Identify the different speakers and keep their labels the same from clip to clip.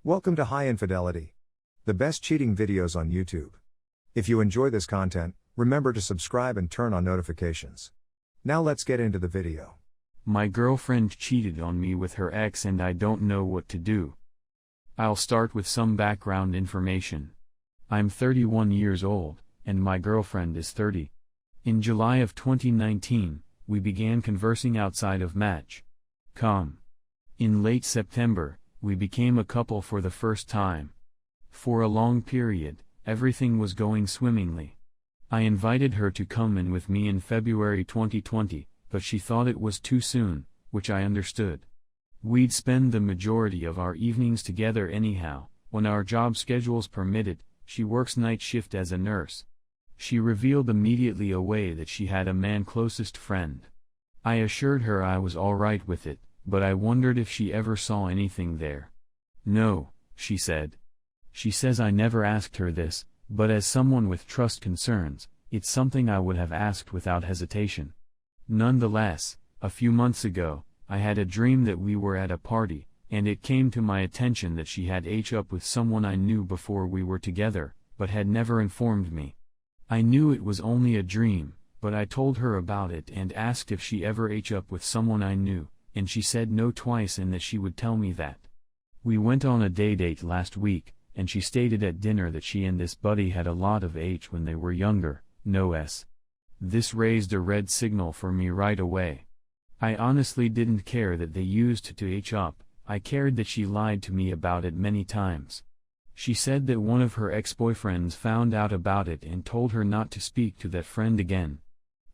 Speaker 1: Welcome to High Infidelity, the best cheating videos on YouTube. If you enjoy this content, remember to subscribe and turn on notifications. Now let's get into the video.
Speaker 2: My girlfriend cheated on me with her ex and I don't know what to do. I'll start with some background information. I'm 31 years old, and my girlfriend is 30. In July of 2019, we began conversing outside of Match.com. In late September, we became a couple for the first time. For a long period, everything was going swimmingly. I invited her to come in with me in February 2020, but she thought it was too soon, which I understood. We'd spend the majority of our evenings together anyhow. When our job schedules permitted. She works night shift as a nurse. She revealed immediately away that she had a man closest friend. I assured her I was alright with it, but I wondered if she ever saw anything there. No, she said. She says I never asked her this, but as someone with trust concerns, it's something I would have asked without hesitation. Nonetheless, a few months ago, I had a dream that we were at a party, and it came to my attention that she had hooked up with someone I knew before we were together, but had never informed me. I knew it was only a dream, but I told her about it and asked if she ever hooked up with someone I knew, and she said no twice and that she would tell me that. We went on a date last week, and she stated at dinner that she and this buddy had a lot of H when they were younger, no S. This raised a red signal for me right away. I honestly didn't care that they used to hook up, I cared that she lied to me about it many times. She said that one of her ex-boyfriends found out about it and told her not to speak to that friend again.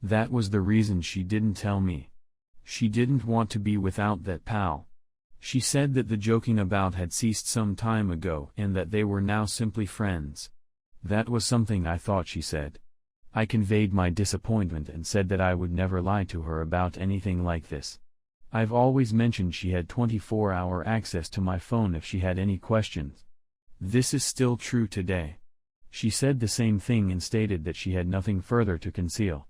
Speaker 2: That was the reason she didn't tell me. She didn't want to be without that pal. She said that the joking about had ceased some time ago and that they were now simply friends. That was something I thought she said. I conveyed my disappointment and said that I would never lie to her about anything like this. I've always mentioned she had 24-hour access to my phone if she had any questions. This is still true today. She said the same thing and stated that she had nothing further to conceal.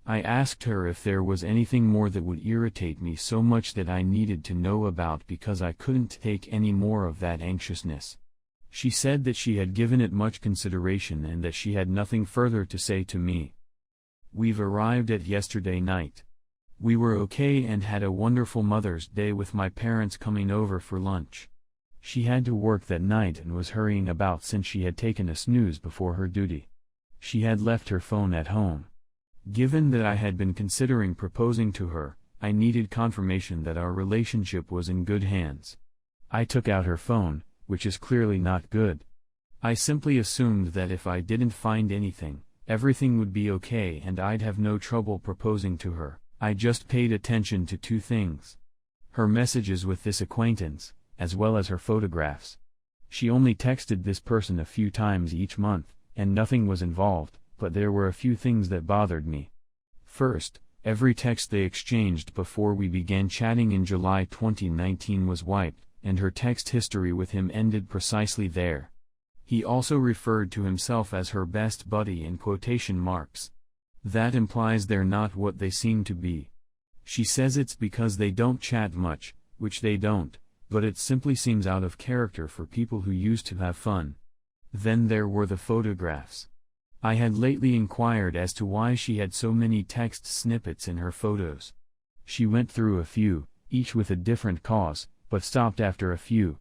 Speaker 2: I asked her if there was anything more that would irritate me so much that I needed to know about because I couldn't take any more of that anxiousness. She said that she had given it much consideration and that she had nothing further to say to me. We've arrived at yesterday night. We were okay and had a wonderful Mother's Day with my parents coming over for lunch. She had to work that night and was hurrying about since she had taken a snooze before her duty. She had left her phone at home. Given that I had been considering proposing to her, I needed confirmation that our relationship was in good hands. I took out her phone, which is clearly not good. I simply assumed that if I didn't find anything, everything would be okay and I'd have no trouble proposing to her. I just paid attention to two things. Her messages with this acquaintance, as well as her photographs. She only texted this person a few times each month, and nothing was involved, but there were a few things that bothered me. First, every text they exchanged before we began chatting in July 2019 was wiped, and her text history with him ended precisely there. He also referred to himself as her best buddy in quotation marks. That implies they're not what they seem to be. She says it's because they don't chat much, which they don't, but it simply seems out of character for people who used to have fun. Then there were the photographs. I had lately inquired as to why she had so many text snippets in her photos. She went through a few, each with a different cause, but stopped after a few.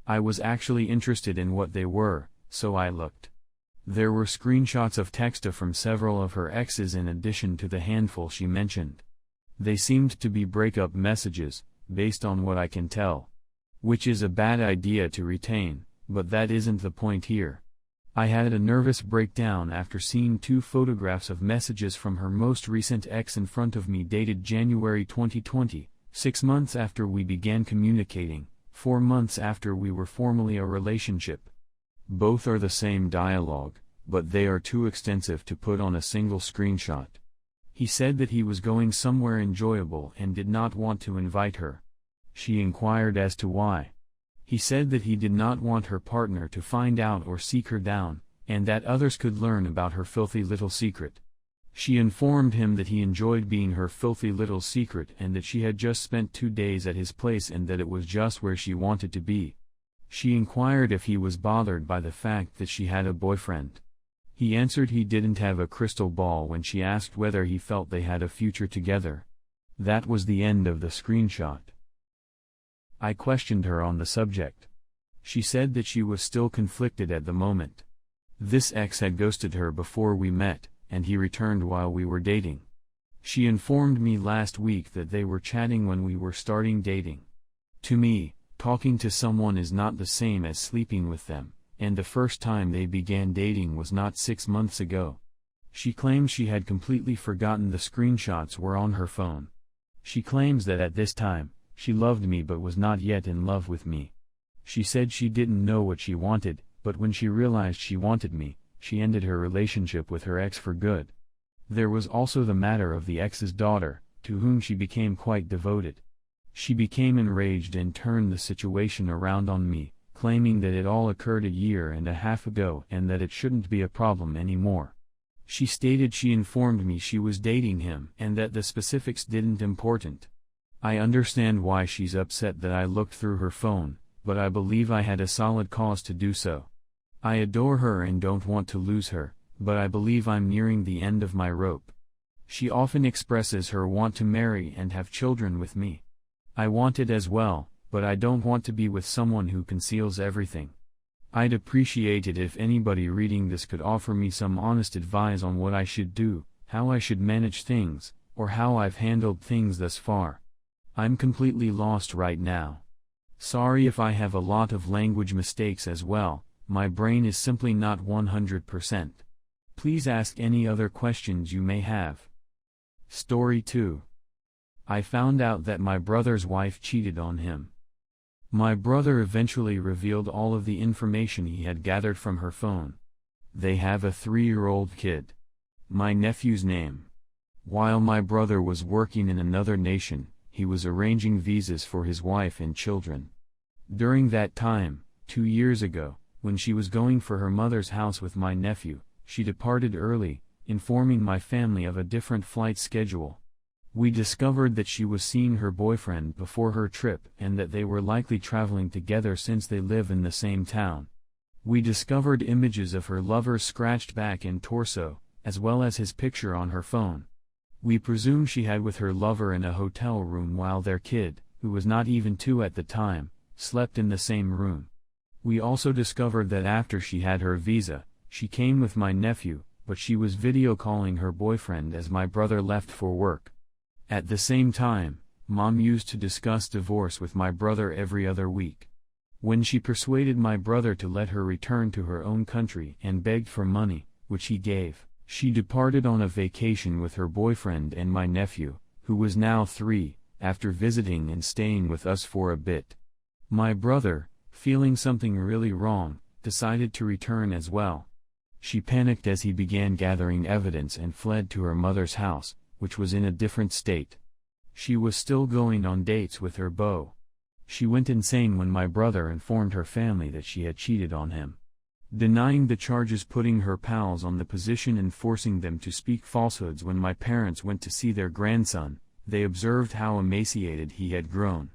Speaker 2: I was actually interested in what they were, so I looked. There were screenshots of text from several of her exes in addition to the handful she mentioned. They seemed to be breakup messages, based on what I can tell. Which is a bad idea to retain, but that isn't the point here. I had a nervous breakdown after seeing two photographs of messages from her most recent ex in front of me dated January 2020, 6 months after we began communicating, 4 months after we were formally a relationship. Both are the same dialogue, but they are too extensive to put on a single screenshot. He said that he was going somewhere enjoyable and did not want to invite her. She inquired as to why. He said that he did not want her partner to find out or seek her down, and that others could learn about her filthy little secret. She informed him that he enjoyed being her filthy little secret and that she had just spent 2 days at his place and that it was just where she wanted to be. She inquired if he was bothered by the fact that she had a boyfriend. He answered he didn't have a crystal ball when she asked whether he felt they had a future together. That was the end of the screenshot. I questioned her on the subject. She said that she was still conflicted at the moment. This ex had ghosted her before we met, and he returned while we were dating. She informed me last week that they were chatting when we were starting dating. To me, talking to someone is not the same as sleeping with them, and the first time they began dating was not 6 months ago. She claims she had completely forgotten the screenshots were on her phone. She claims that at this time, she loved me but was not yet in love with me. She said she didn't know what she wanted, but when she realized she wanted me, she ended her relationship with her ex for good. There was also the matter of the ex's daughter, to whom she became quite devoted. She became enraged and turned the situation around on me, claiming that it all occurred a year and a half ago and that it shouldn't be a problem anymore. She stated she informed me she was dating him and that the specifics didn't important. I understand why she's upset that I looked through her phone, but I believe I had a solid cause to do so. I adore her and don't want to lose her, but I believe I'm nearing the end of my rope. She often expresses her want to marry and have children with me. I want it as well, but I don't want to be with someone who conceals everything. I'd appreciate it if anybody reading this could offer me some honest advice on what I should do, how I should manage things, or how I've handled things thus far. I'm completely lost right now. Sorry if I have a lot of language mistakes as well, my brain is simply not 100%. Please ask any other questions you may have. Story 2. I found out that my brother's wife cheated on him. My brother eventually revealed all of the information he had gathered from her phone. They have a 3-year-old kid. My nephew's name. While my brother was working in another nation, he was arranging visas for his wife and children. During that time, 2 years ago, when she was going for her mother's house with my nephew, she departed early, informing my family of a different flight schedule. We discovered that she was seeing her boyfriend before her trip and that they were likely traveling together since they live in the same town. We discovered images of her lover's scratched back and torso, as well as his picture on her phone. We presume she had with her lover in a hotel room while their kid, who was not even 2 at the time, slept in the same room. We also discovered that after she had her visa, she came with my nephew, but she was video calling her boyfriend as my brother left for work. At the same time, Mom used to discuss divorce with my brother every other week. When she persuaded my brother to let her return to her own country and begged for money, which he gave, she departed on a vacation with her boyfriend and my nephew, who was now 3, after visiting and staying with us for a bit. My brother, feeling something really wrong, decided to return as well. She panicked as he began gathering evidence and fled to her mother's house, which was in a different state. She was still going on dates with her beau. She went insane when my brother informed her family that she had cheated on him. Denying the charges, putting her pals on the position and forcing them to speak falsehoods. When my parents went to see their grandson, they observed how emaciated he had grown.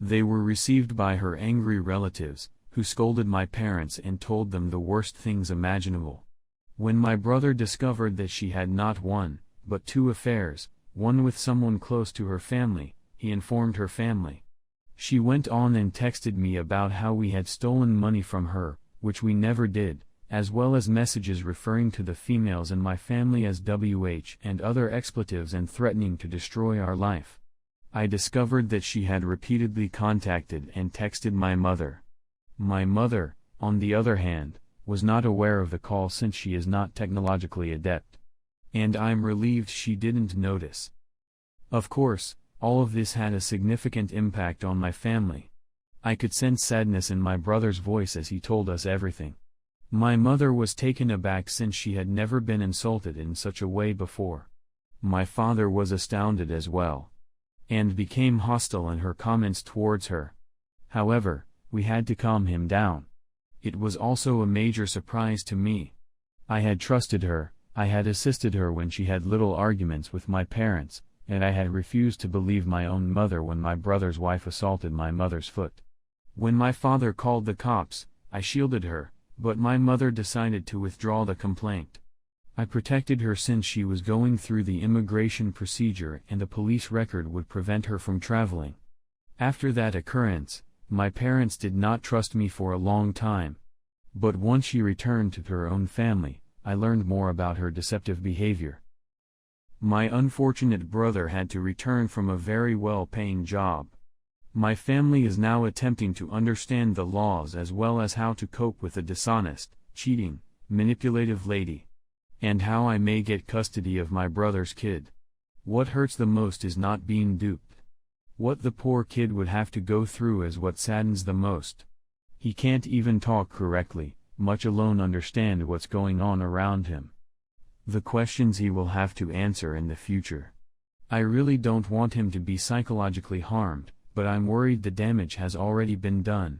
Speaker 2: They were received by her angry relatives, who scolded my parents and told them the worst things imaginable. When my brother discovered that she had not 1, but 2 affairs, one with someone close to her family, he informed her family. She went on and texted me about how we had stolen money from her, which we never did, as well as messages referring to the females in my family as WH and other expletives and threatening to destroy our life. I discovered that she had repeatedly contacted and texted my mother. My mother, on the other hand, was not aware of the call since she is not technologically adept. And I'm relieved she didn't notice. Of course, all of this had a significant impact on my family. I could sense sadness in my brother's voice as he told us everything. My mother was taken aback since she had never been insulted in such a way before. My father was astounded as well, and became hostile in her comments towards her. However, we had to calm him down. It was also a major surprise to me. I had trusted her, I had assisted her when she had little arguments with my parents, and I had refused to believe my own mother when my brother's wife assaulted my mother's foot. When my father called the cops, I shielded her, but my mother decided to withdraw the complaint. I protected her since she was going through the immigration procedure and a police record would prevent her from traveling. After that occurrence, my parents did not trust me for a long time. But once she returned to her own family, I learned more about her deceptive behavior. My unfortunate brother had to return from a very well-paying job. My family is now attempting to understand the laws as well as how to cope with a dishonest, cheating, manipulative lady. And how I may get custody of my brother's kid. What hurts the most is not being duped. What the poor kid would have to go through is what saddens the most. He can't even talk correctly, much alone understand what's going on around him. The questions he will have to answer in the future. I really don't want him to be psychologically harmed, but I'm worried the damage has already been done.